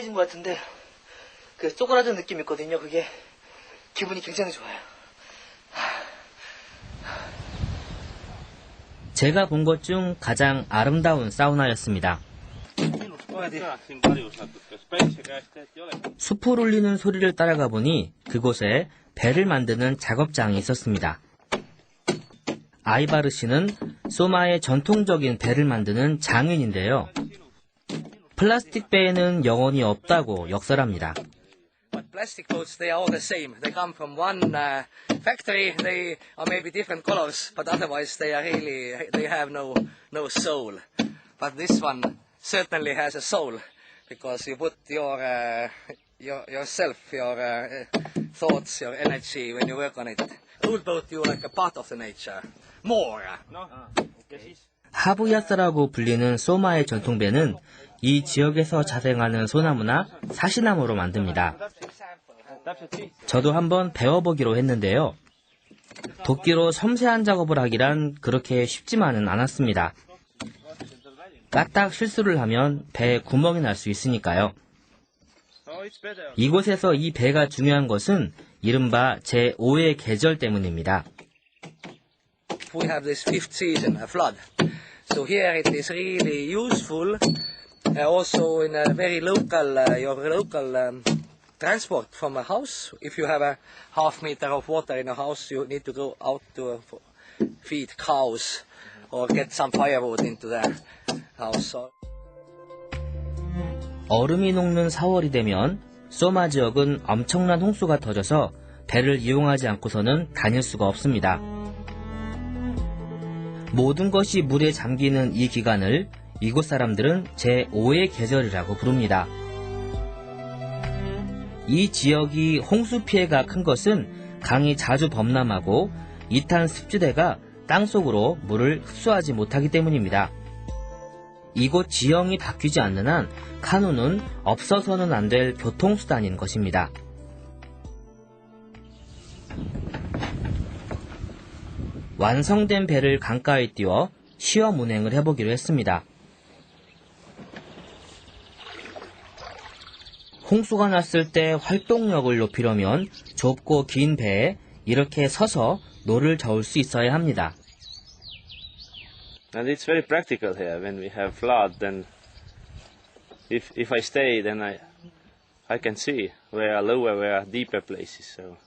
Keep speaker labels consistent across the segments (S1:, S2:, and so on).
S1: 땡겨진 것 같은데 그 쪼그라든 느낌이 있거든요. 그게 기분이 굉장히 좋아요.
S2: 제가 본 것 중 가장 아름다운 사우나였습니다. 숲을 울리는 소리를 따라가 보니 그곳에 배를 만드는 작업장이 있었습니다. 아이바르 씨는 소마의 전통적인 배를 만드는 장인인데요. 플라스틱 배에는 영혼이 없다고 역설합니다.
S3: Plastic boats, they are all the same. They come from one factory. They are maybe different colors, but otherwise they are really, they have no soul. But this one certainly has a soul, because you put yourself, your thoughts, your energy when you work on it. Old boat, you're like a part of the nature. More.
S2: 하부야스라고 불리는 소마의 전통배는 이 지역에서 자생하는 소나무나 사시나무로 만듭니다. 저도 한번 배워보기로 했는데요. 도끼로 섬세한 작업을 하기란 그렇게 쉽지만은 않았습니다. 까딱 실수를 하면 배에 구멍이 날 수 있으니까요. 이곳에서 이 배가 중요한 것은 이른바 제5의 계절 때문입니다.
S3: We have this fifth season, a flood. So here it is really useful. Also in a very local, your local transport from a house. If you have a half meter of water in a house, you need to go out to feed cows or get some firewood into the house.
S2: 얼음이 녹는 4월이 되면 소마 지역은 엄청난 홍수가 터져서 배를 이용하지 않고서는 다닐 수가 없습니다. 모든 것이 물에 잠기는 이 기간을 이곳 사람들은 제5의 계절이라고 부릅니다. 이 지역이 홍수 피해가 큰 것은 강이 자주 범람하고 이탄 습지대가 땅속으로 물을 흡수하지 못하기 때문입니다. 이곳 지형이 바뀌지 않는 한 카누는 없어서는 안 될 교통수단인 것입니다. 완성된 배를 강가에 띄워 시험 운행을 해보기로 했습니다. 홍수가 났을 때 활동력을 높이려면 좁고 긴 배에 이렇게 서서 노를 저을 수 있어야 합니다.
S4: And it's very practical here. When we have flood, then if I stay, then I can see where are lower, where are deeper places. So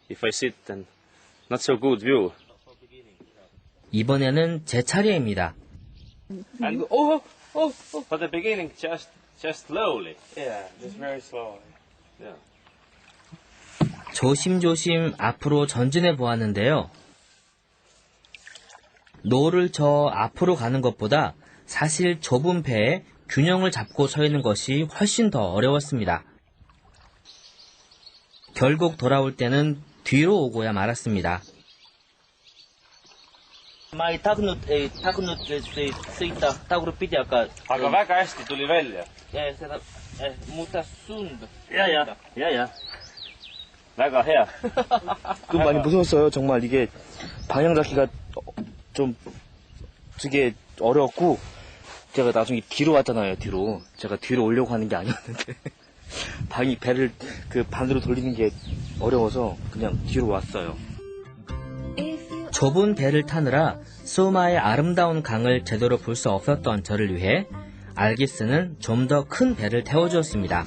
S4: if I sit, then not so good view.
S2: 이번에는 제 차례입니다.
S4: And for the beginning, just slowly.
S5: Yeah, just very slowly.
S4: Yeah.
S2: 조심조심 앞으로 전진해 보았는데요. 노를 저 앞으로 가는 것보다 사실 좁은 배에 균형을 잡고 서 있는 것이 훨씬 더 어려웠습니다. 결국 돌아올 때는 뒤로 오고야 말았습니다.
S1: Mä ei taknut siitä takurupiti aika.
S4: Aga väga hästi tuli välja.
S1: Mutta sund.
S4: 야. väga hea.
S5: 좀 많이 무서웠어요. 정말 이게 방향 잡기가 좀 되게 어려웠고, 제가 나중에 뒤로 왔잖아요. 뒤로 제가 뒤로 오려고 하는 게 아니었는데 배를 그 반으로 돌리는 게 어려워서 그냥 뒤로 왔어요.
S2: 좁은 배를 타느라 소마의 아름다운 강을 제대로 볼 수 없었던 저를 위해 알기스는 좀 더 큰 배를 태워주었습니다.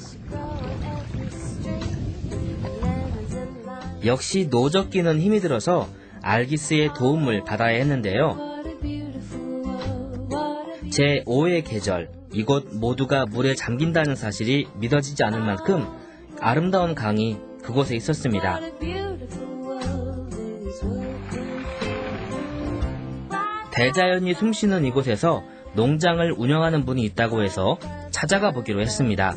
S2: 역시 노젓기는 힘이 들어서 알기스의 도움을 받아야 했는데요. 제5의 계절, 이곳 모두가 물에 잠긴다는 사실이 믿어지지 않을 만큼 아름다운 강이 그곳에 있었습니다. 대자연이 숨쉬는 이곳에서 농장을 운영하는 분이 있다고 해서 찾아가 보기로 했습니다.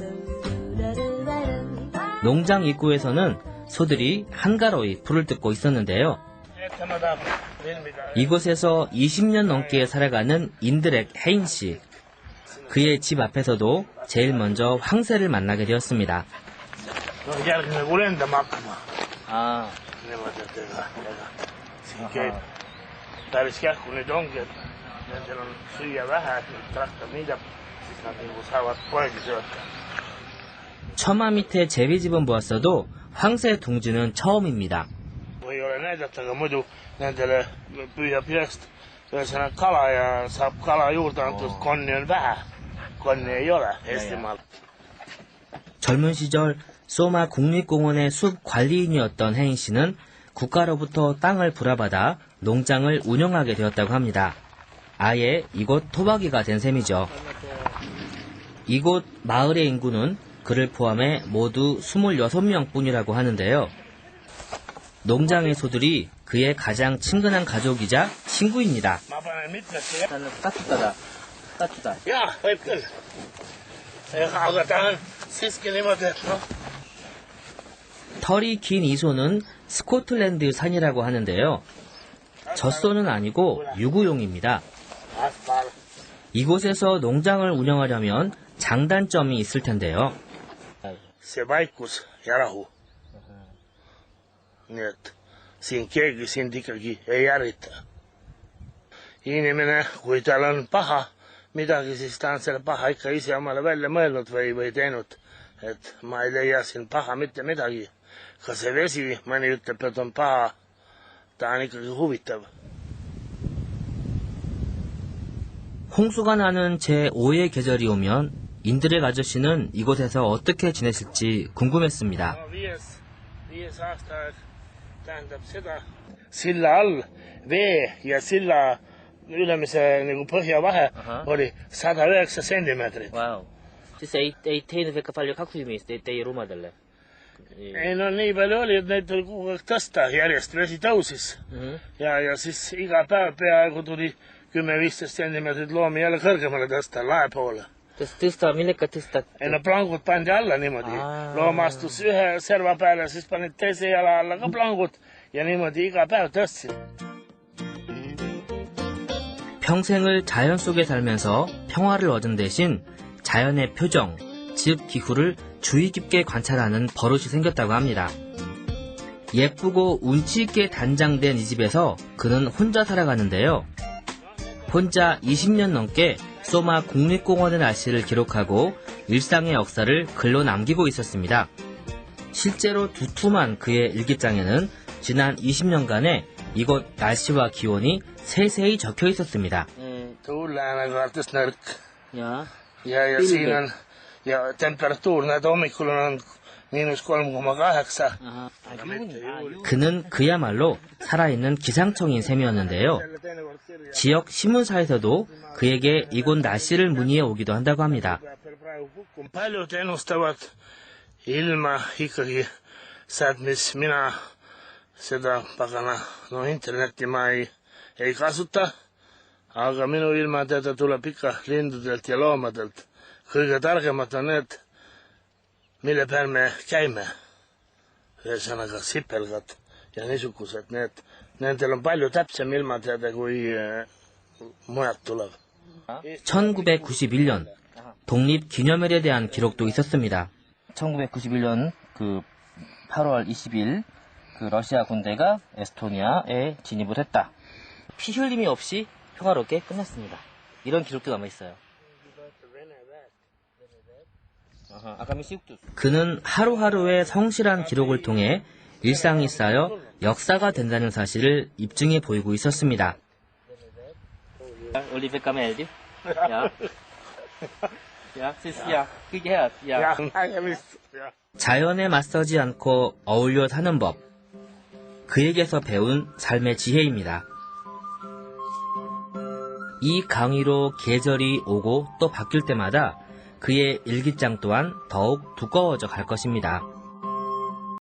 S2: 농장 입구에서는 소들이 한가로이 풀을 뜯고 있었는데요. 이곳에서 20년 넘게 살아가는 인드렉 헤인 씨. 그의 집 앞에서도 제일 먼저 황새를 만나게 되었습니다. 처마 밑에 제비집은 보았어도 황새 둥지는 처음입니다.
S6: Ei ole näytettäkään muidu näytele pyyhäpiestä. Sellaisena kala ja saa kalaa juurtaan, mutta konni on vähän. Konni ei ole Estimalla.
S2: 젊은 시절 소마 국립공원의 숲 관리인이었던 혜인 씨는 국가로부터 땅을 불화받아 농장을 운영하게 되었다고 합니다. 아예 이곳 토박이가 된 셈이죠. 이곳 마을의 인구는 그를 포함해 모두 26명 뿐이라고 하는데요. 농장의 소들이 그의 가장 친근한 가족이자 친구입니다.
S6: Mä panen mitkä.
S1: 나는 까투다다. 까투다.
S6: Jaa, võib küll. Aga ta on siiski niimoodi, et noh,
S2: 털이 긴 이 소는 스코틀랜드 산이라고 하는데요. 젖소는 아니고 유구용입니다.
S6: asfalt.
S2: 이곳에서 농장을 운영하려면 장단점이 있을 텐데요.
S6: Se vaikus ja rahu. Nii et siin keegi sind ikkagi ei ärrita. Inimene, kui tal on paha midagi, siis ta on selle paha ikka ise omale välja mõelnud või teinud. Et ma ei leia siin paha mitte midagi. Ka see vesi, mõni ütleb, et on paha. Ta on ikkagi huvitav.
S2: 홍수가 나는 제5의 계절이 오면 인드렉 아저씨는 이곳에서 어떻게 지내실지 궁금했습니다.
S6: No, viies aastaaeg tähendab seda. Silla all vee ja silla ülemise nagu põhja vahe oli 109 sentimeetrit.
S1: 와우. 진짜 에이테이는 백가 빨리 kaksumis, ei rumadele.
S6: Ei no nii palju oli, et neid tuli kogu aeg tõsta, järjest vesi tõusis. Ja siis iga päev peaaegu tuli 10-15 sentimeetrit loomi jälle kõrgemale tõsta, lae poole.
S1: tõsta, millega tõsta?
S6: Ei no plangud pandi alla niimoodi. Loom astus ühe serva peale, siis panid teise jala alla ka plangud ja niimoodi iga päev tõstsid.
S2: 평생을 자연 속에 살면서 평화를 얻은 대신 자연의 표정, 즉 기후를 주의 깊게 관찰하는 버릇이 생겼다고 합니다. 예쁘고 운치 있게 단장된 이 집에서 그는 혼자 살아가는데요. 혼자 20년 넘게 소마 국립공원의 날씨를 기록하고 일상의 역사를 글로 남기고 있었습니다. 실제로 두툼한 그의 일기장에는 지난 20년간의 이곳 날씨와 기온이 세세히 적혀 있었습니다.
S6: Tuul läheb kaartist nõrk.
S1: 야.
S6: Ja siin on, ja temperatuur, näed, hommikul on -3,8.
S2: 그는 그야말로 살아있는 기상청인 셈이었는데요. 지역 신문사에서도 그에게 이곳 날씨를 문의해 오기도 한다고 합니다.
S6: Paljud ennustavad ilma ikkagi sealt, mis mina seda pagana, no internetti ma ei kasuta, aga minu ilmateada tuleb ikka lindudelt ja loomadelt. Kõige targemad on need, mille peal me käime. Ühesõnaga sipelgad ja niisugused, nendel on palju täpsem ilmateade kui mujalt tulev.
S2: 1991년 독립기념일에 대한 기록도 있었습니다.
S1: 1991년 그 8월 20일 그 러시아 군대가 에스토니아에 진입을 했다. 피 흘림이 없이 평화롭게 끝났습니다. 이런 기록도 남아 있어요.
S2: 그는 하루하루의 성실한 기록을 통해 일상이 쌓여 역사가 된다는 사실을 입증해 보이고 있었습니다.
S1: 올리베 까멜디? 야. 야, 시스야. 그게 해야. 야.
S2: 자연에 맞서지 않고 어울려 사는 법. 그에게서 배운 삶의 지혜입니다. 이 강의로 계절이 오고 또 바뀔 때마다 그의 일기장 또한 더욱 두꺼워져 갈 것입니다.